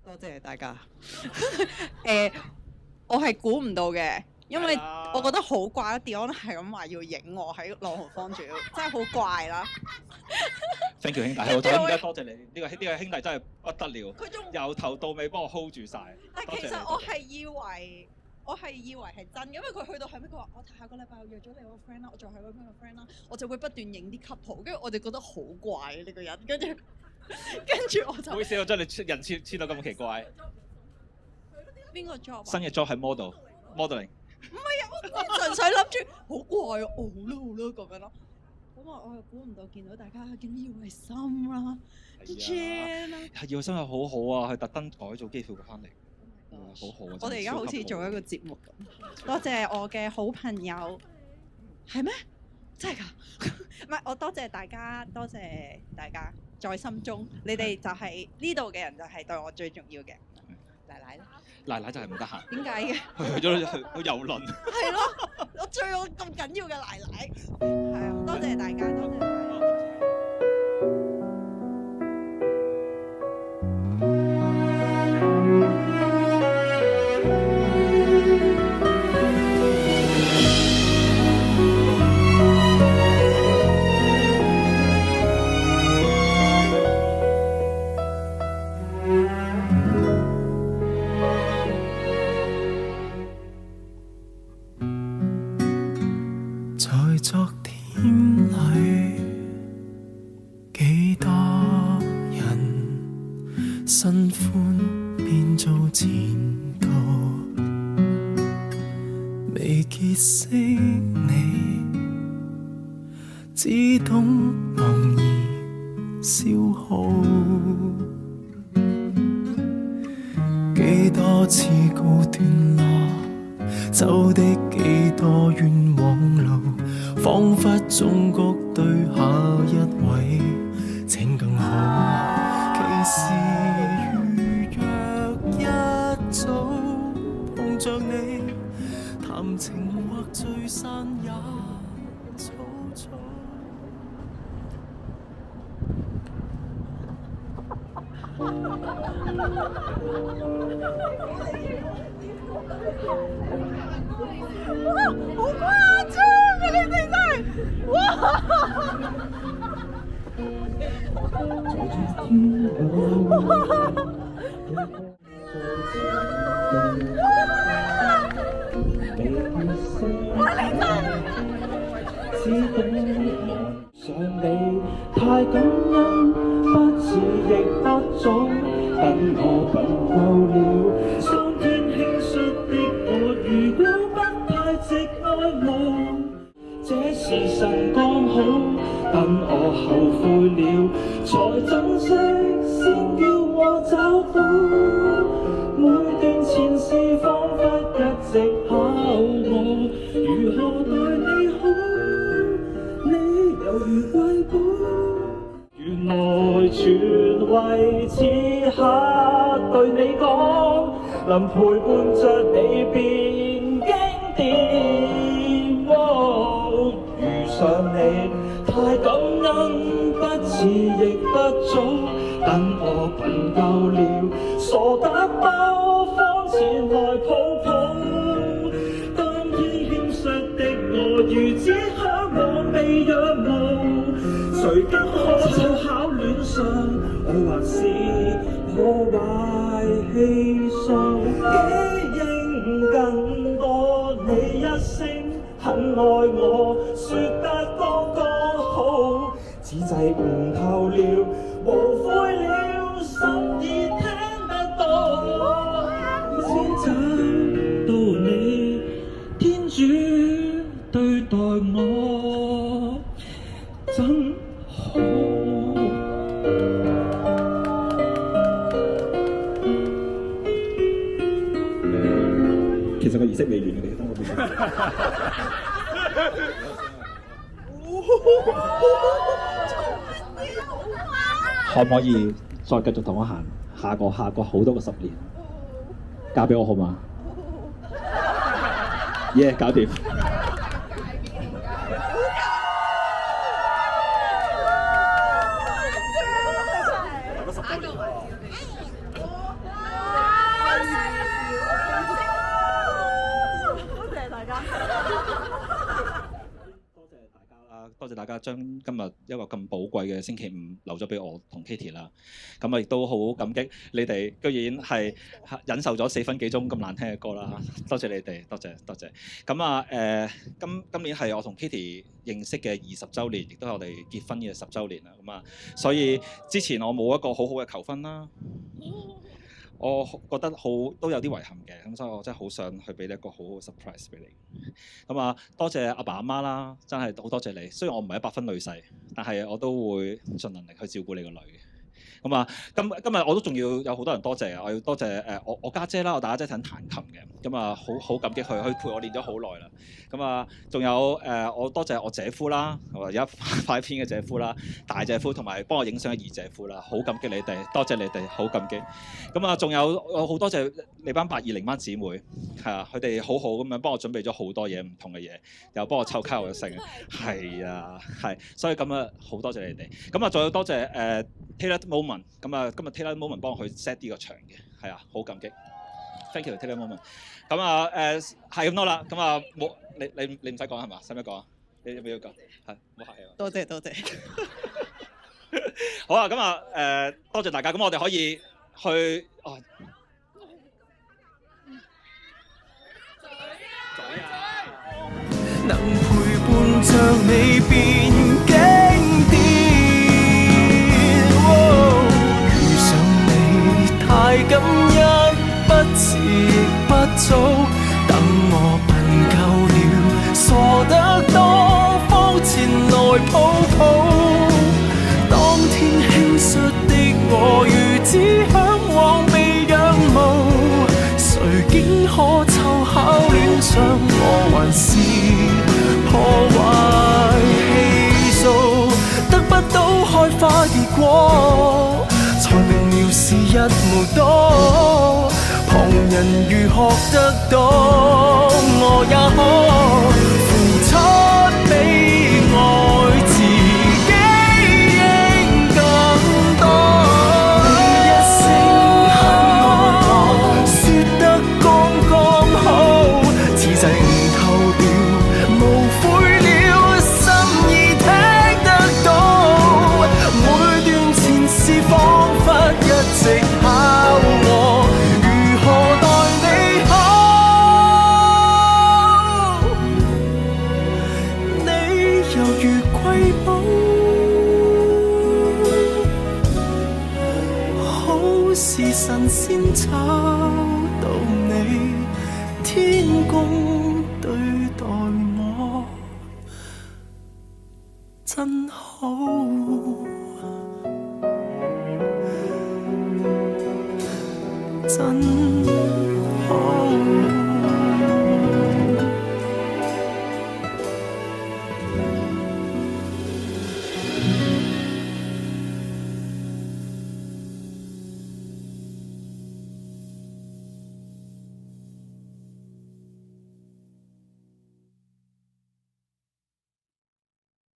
多謝大家。我係估唔到嘅，因為我覺得好怪。Dion 係咁話要影我喺朗豪坊，仲要真係好怪啦。Thank you 兄弟，我真係多謝你，呢個兄弟真係不得了，佢由頭到尾幫我 hold 住晒。但其實我係以為係真，因為佢去到後尾，佢話我下個禮拜約咗你個 friend 啦，我再去嗰邊個 friend 啦，我就會不斷影啲 couple，跟住我哋覺得好怪呢個人，跟住我就。唔好意思，我將你人設到咁奇怪。邊個 job 啊？新嘅 job 係 modeling。唔係啊，我純粹諗住好怪啊，好啦咁樣咯。咁啊，我又估唔到見到大家見到葉慧心啦 ，Jane 啦，係葉慧心係好好啊，佢特登改造機票翻嚟。好好啊！我哋而家好似做一個節目咁。多謝我嘅好朋友，係咩？真係㗎？唔係，我多謝大家，多謝大家在心中。你哋就係呢度嘅人，就係對我最重要嘅。奶奶咧？奶奶就係唔得閒。點解嘅？去咗遊輪。係咯，我追我咁緊要嘅奶奶。係啊，多謝大家，多謝大家。昨天裏幾多人新歡變做前度，未結識你，只懂茫然消耗，幾多次告段落，走的幾多冤枉路，彷彿總覺對下一位請更好。其實如若一早碰着你，談情或聚散也草草。哇！好誇張啊！你哋真係，哇！想你太感恩，不遲亦不早，等我笨夠了。蒼天輕率的我，如果不太直愛慕，這時辰剛好，等我後悔了，才珍惜，先叫我找到。每段前事彷彿一直考我，如何對你好，你猶如瑰寶。原來全為此刻對你講，能陪伴着你變經典。遇上你太感恩，不遲亦不早，等我笨夠了，傻得多方前來抱抱。當天輕率的我，如此向往被仰慕，誰更可考戀上，我還是破壞氣數，幾應更多你一聲很愛我，說得剛剛好，只制唔透了，無悔了，心已聽得到，先找到你，天主對待我真好。其實個儀式未完嘅，你等我邊。可唔可以再繼續同我行下個好多個10年？交俾我好嗎？耶，搞掂。謝大家將今日一個咁寶貴嘅星期五留咗俾我同 Katie 啦。咁啊，亦都好感激你哋，居然係忍受咗4分幾鐘咁難聽嘅歌啦。多謝你哋，多謝多謝。咁啊今年係我同 Katie 認識嘅20週年，亦都係我哋結婚嘅10週年啦。咁啊，所以之前我冇一個好好嘅求婚啦。我覺得都有啲遺憾嘅，咁所以我真係好想去俾一個好好嘅 surprise 俾你。咁啊，多謝阿爸阿媽啦，真係好多謝你。雖然我唔係100分女婿，但係我都會盡能力去照顧你個女嘅。咁啊，今日我都仲要有好多人多謝啊！我要多謝我家姐啦，我大家姐想彈琴嘅，咁啊好感激佢陪我練咗好耐啦。咁啊，仲有我多謝我姐夫啦，而家快片嘅姐夫啦，大姐夫同埋幫我影相嘅二姐夫啦，好感激你哋，多謝你哋，好感激。咁啊，仲有我好多謝你班820班姊妹，係啊，佢哋好好咁樣幫我準備咗好多嘢，唔同嘅嘢，又幫我湊卡我嘅性，係啊，係，所以咁啊好多謝你哋。咁啊，仲有多謝Taylor Moment。咁啊，今日 Taylor Moment 幫我去 set 啲個場嘅，係啊，好感激 ，thank you Taylor Moment。咁啊係咁多啦，咁啊冇你唔使講係嘛？使唔使講啊？你有冇要講？係，唔好客氣啊。多謝多謝。好啊，咁啊多謝大家，咁我哋可以去哦。能陪伴着你變經典。遇上你太感恩，不遲亦不早。等我笨夠了，傻得多，方前來抱抱。當天輕率的我，如此嚮往被仰慕。誰竟可湊巧戀上我，還是破壞氣數，得不到開花結果，才明了是一無多。旁人如何得到，我也可付出比愛自己應更多。你一聲很愛我，說得剛剛好，似淨透了，無悔了，心意聽得到。每段前事彷彿一直考我，如何待你好，你猶如瑰寶，好似神仙找到你，天公對待我真好，真